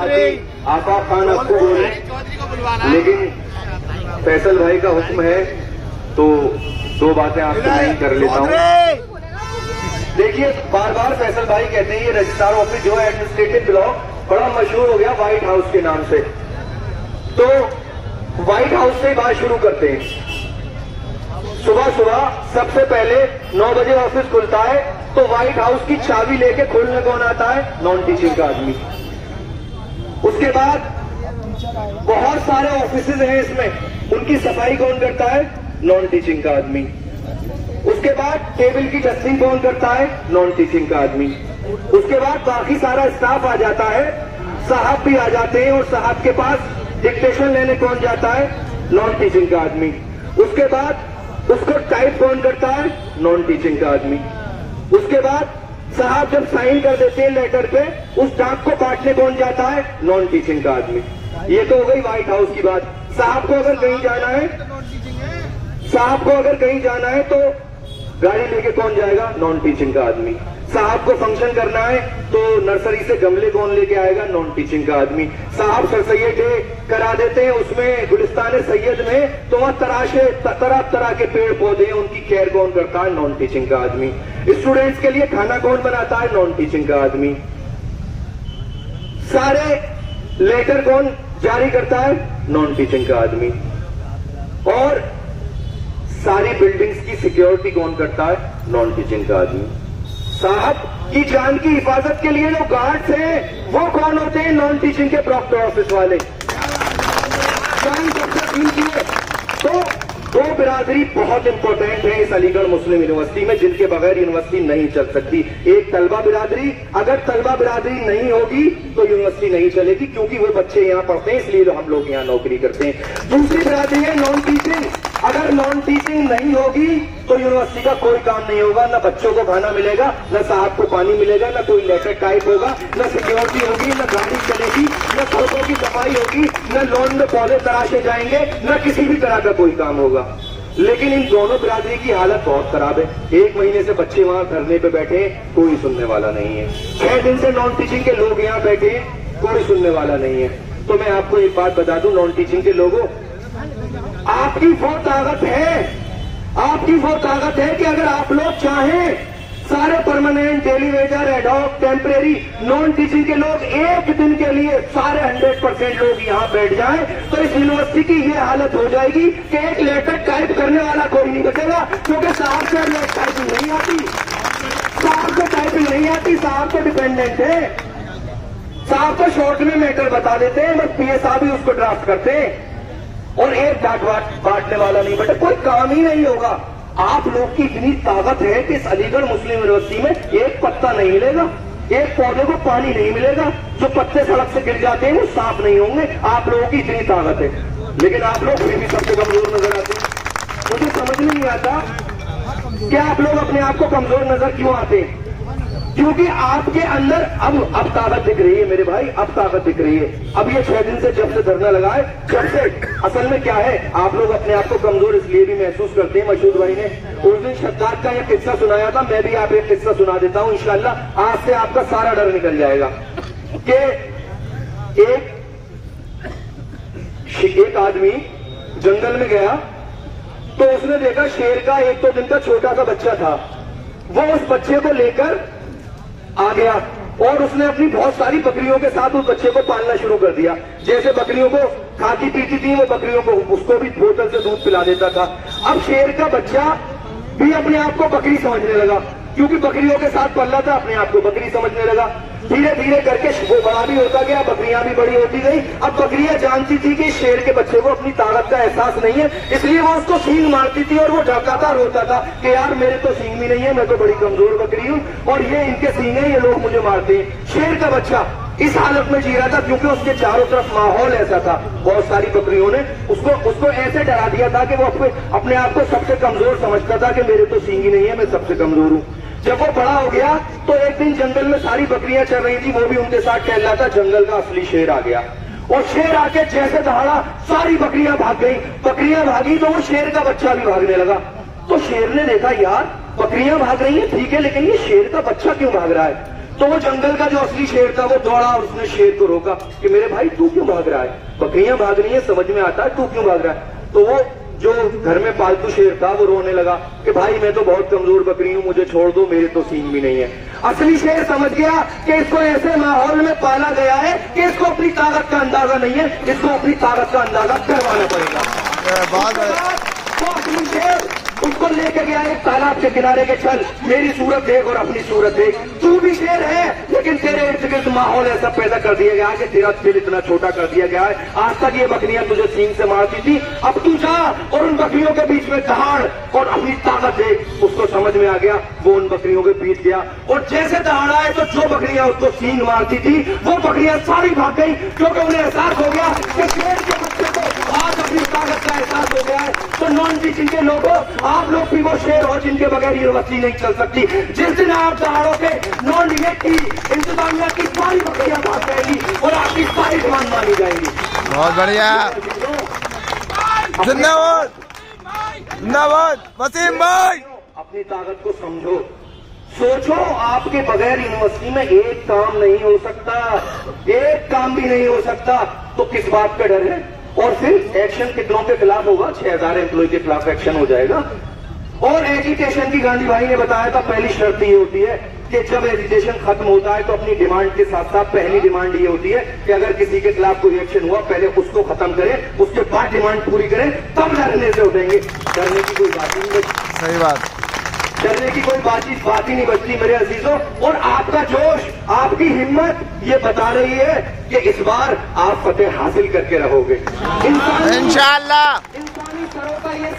कि आका खान आपको बोले, लेकिन फैसल भाई का हुक्म है तो दो बातें आपसे नहीं कर लेता हूँ। देखिए, बार बार फैसल भाई कहते हैं ये रजिस्ट्रार ऑफिस जो है एडमिनिस्ट्रेटिव ब्लॉक बड़ा मशहूर हो गया व्हाइट हाउस के नाम से, तो व्हाइट हाउस से बात शुरू करते हैं। सुबह सुबह सबसे पहले 9 बजे ऑफिस खुलता है, तो व्हाइट हाउस की चाबी लेके खोलने कौन आता है? नॉन टीचिंग का आदमी। उसके बाद बहुत सारे ऑफिसेज हैं इसमें, उनकी सफाई कौन करता है? नॉन टीचिंग का आदमी। उसके बाद टेबल की डस्टिंग कौन करता है? नॉन टीचिंग का आदमी। उसके बाद बाकी सारा स्टाफ आ जाता है, साहब भी आ जाते हैं, और साहब के पास डिक्टेशन लेने कौन जाता है? नॉन टीचिंग का आदमी। उसके बाद उसको टाइप कौन करता है? नॉन टीचिंग का आदमी। उसके बाद साहब जब साइन कर देते हैं लेटर पे, उस डाक को काटने कौन जाता है? नॉन टीचिंग का आदमी। ये तो हो गई व्हाइट हाउस की बात। साहब को अगर कहीं जाना है, साहब को अगर कहीं जाना है तो गाड़ी लेके कौन जाएगा? नॉन टीचिंग का आदमी। साहब को फंक्शन करना है तो नर्सरी से गमले कौन लेके आएगा? नॉन टीचिंग का आदमी। साहब सर सैयद डे करा देते हैं, उसमें गुलिस्तान सैयद में तो वह तरह तरह के पेड़ पौधे, उनकी केयर कौन करता है? नॉन टीचिंग का आदमी। स्टूडेंट्स के लिए खाना कौन बनाता है? नॉन टीचिंग का आदमी। सारे लेटर कौन जारी करता है? नॉन टीचिंग का आदमी। और सारी बिल्डिंग्स की सिक्योरिटी कौन करता है? नॉन टीचिंग का आदमी। साहब की जान की हिफाजत के लिए जो गार्ड्स हैं वो कौन होते हैं? नॉन टीचिंग के प्रॉक्टर ऑफिस वाले। जान तो दो बिरादरी बहुत इंपॉर्टेंट है इस अलीगढ़ मुस्लिम यूनिवर्सिटी में, जिनके बगैर यूनिवर्सिटी नहीं चल सकती। एक तलबा बिरादरी, अगर तलबा बिरादरी नहीं होगी तो यूनिवर्सिटी नहीं चलेगी, क्योंकि वो बच्चे यहाँ पढ़ते हैं, इसलिए हम लोग यहाँ नौकरी करते हैं। दूसरी बिरादरी है नॉन टीचिंग। अगर नॉन टीचिंग नहीं होगी तो यूनिवर्सिटी का कोई काम नहीं होगा, न बच्चों को खाना मिलेगा, न साहब को पानी मिलेगा, न कोई लेटर टाइप होगा, न सिक्योरिटी होगी, न गाड़ी चलेगी, न सड़कों की सफाई होगी, न लॉन में पौधे तराशे जाएंगे, न किसी भी तरह का कोई काम होगा। लेकिन इन दोनों बिरादरी की हालत बहुत खराब है। 1 महीने से बच्चे वहां धरने पे बैठे हैं, कोई सुनने वाला नहीं है। 6 दिन से नॉन टीचिंग के लोग यहाँ बैठे हैं, कोई सुनने वाला नहीं है। तो मैं आपको एक बात बता दूं, नॉन टीचिंग के लोगों, आपकी वो ताकत है, आपकी वो ताकत है कि अगर आप लोग चाहें, सारे permanent, daily Vaser, ad hoc, temporary, non teaching के लोग एक दिन के लिए सारे 100% लोग यहाँ बैठ जाएं, तो इस यूनिवर्सिटी की ये हालत हो जाएगी कि एक लेटर टाइप करने वाला कोई नहीं बचेगा, क्योंकि साहब से टाइपिंग नहीं आती, साहब को टाइपिंग नहीं आती, साहब तो डिपेंडेंट है, साहब तो शॉर्ट में मैटर बता देते हैं, बस पीए साहब ही उसको ड्राफ्ट करते हैं, और एक डाक बांटने वाला नहीं बटे, कोई काम ही नहीं होगा। आप लोग की इतनी ताकत है कि इस अलीगढ़ मुस्लिम यूनिवर्सिटी में एक पत्ता नहीं मिलेगा, एक पौधे को पानी नहीं मिलेगा, जो पत्ते सड़क से गिर जाते हैं वो साफ नहीं होंगे। आप लोगों की इतनी ताकत है, लेकिन आप लोग फिर भी सबसे कमजोर नजर आते हैं। मुझे समझ में नहीं आता कि आप लोग अपने आप को कमजोर नजर क्यों आते हैं, क्योंकि आपके अंदर अब ताकत दिख रही है मेरे भाई, अब ताकत दिख रही है। अब ये 6 दिन से जब से धरना लगा है, जब से असल में क्या है, आप लोग अपने आप को कमजोर इसलिए भी महसूस करते हैं। मशहूद भाई ने उस दिन शद्दाद का एक किस्सा सुनाया था, मैं भी आप एक किस्सा सुना देता हूं, इंशाल्लाह आज से आपका सारा डर निकल जाएगा। कि एक आदमी जंगल में गया तो उसने देखा शेर का 1-2 दिन का छोटा सा बच्चा था, वो उस बच्चे को लेकर आ गया और उसने अपनी बहुत सारी बकरियों के साथ उस बच्चे को पालना शुरू कर दिया। जैसे बकरियों को खाती पीती थी, वो बकरियों को उसको भी बोतल से दूध पिला देता था। अब शेर का बच्चा भी अपने आप को बकरी समझने लगा, क्योंकि बकरियों के साथ पल रहा था, अपने आप को बकरी समझने लगा। धीरे धीरे करके वो बड़ा भी होता गया, बकरियां भी बड़ी होती गई। अब बकरियां जानती थी कि शेर के बच्चे को अपनी ताकत का एहसास नहीं है, इसलिए वो उसको सींग मारती थी और वो ढकाता रोता था कि यार मेरे तो सींग भी नहीं है, मैं तो बड़ी कमजोर बकरी हूँ और ये इनके सींग है, ये लोग मुझे मारते हैं। शेर का बच्चा इस हालत में जी रहा था, क्योंकि उसके चारों तरफ माहौल ऐसा था, बहुत सारी बकरियों ने उसको ऐसे डरा दिया था कि वो अपने आप को सबसे कमजोर समझता था कि मेरे तो सींग ही नहीं है, मैं सबसे कमजोर हूँ। जब वो बड़ा हो गया तो एक दिन जंगल में सारी बकरियां चल रही थी, वो भी उनके साथ टहल रहा था। जंगल का असली शेर आ गया और शेर आके जैसे दहाड़ा सारी बकरियां भाग गई। बकरियां भागी तो वो शेर का बच्चा भी भागने लगा। तो शेर ने देखा यार बकरियां भाग रही हैं ठीक है, लेकिन ये शेर का बच्चा क्यों भाग रहा है? तो वो जंगल का जो असली शेर था वो दौड़ा और उसने शेर को रोका कि मेरे भाई तू क्यों भाग रहा है, बकरियां भाग रही है, समझ में आता है, तू क्यों भाग रहा है। तो वो जो घर में पालतू शेर था वो रोने लगा कि भाई मैं तो बहुत कमजोर बकरी हूं, मुझे छोड़ दो, मेरे तो सींग भी नहीं है। असली शेर समझ गया कि इसको ऐसे माहौल में पाला गया है कि इसको अपनी ताकत का अंदाजा नहीं है, इसको अपनी ताकत का अंदाजा करवाना पड़ेगा। तो असली शेर उसको लेके गया एक तालाब के किनारे के, चल मेरी सूरत देख और अपनी सूरत देख, तू भी शेर है लेकिन तेरे इर्द गिर्द माहौल ऐसा पैदा कर दिया गया है कि तेरा दिल इतना छोटा कर दिया गया है। आज तक ये बकरियां तुझे सींग से मारती थी, अब तू जा और उन बकरियों के बीच में दहाड़ और अपनी ताकत देख। उसको समझ में आ गया, वो उन बकरियों के बीच गया और जैसे दहाड़ा है तो जो बकरियां उसको सींग मारती थी वो बकरियां सारी भाग गई, क्योंकि उन्हें एहसास हो गया कि शेर के बच्चे को आज अपनी ताकत का एहसास हो गया है। तो नॉन टीचिंग के लोगों, आप लोग भी वो शेर हो जिनके बगैर यूनिवर्सिटी नहीं चल सकती। जिस दिन आप दहाड़ोगे नॉन डिबेट की इंतजामिया की सारी बकरियां भाग जाएंगी और आपकी सारी डिमांड मानी जाएंगी। बहुत बढ़िया, जिंदाबाद जिंदाबाद वसीम भाई। अपनी ताकत को समझो, सोचो, आपके बगैर यूनिवर्सिटी में एक काम नहीं हो सकता, एक काम भी नहीं हो सकता, तो किस बात का डर है। और फिर एक्शन कितनों के खिलाफ होगा, 6000 एम्प्लॉय के खिलाफ एक्शन हो जाएगा। और एजुकेशन की गांधी भाई ने बताया था पहली शर्त ये होती है कि जब एजुकेशन खत्म होता है तो अपनी डिमांड के साथ साथ पहली डिमांड ये होती है कि अगर किसी के खिलाफ कोई एक्शन हुआ पहले उसको खत्म करें, उसके बाद डिमांड पूरी करें, तब डरने से उठेंगे। डरने की कोई बात नहीं बचती, सही बात, डरने की कोई बात ही नहीं बचती मेरे अजीजों। और आपका जोश, आपकी हिम्मत ये बता रही है कि इस बार आप फतेह हासिल करके रहोगे इंशाअल्लाह। इंशाअल्लाह। इंसानी सरों का ये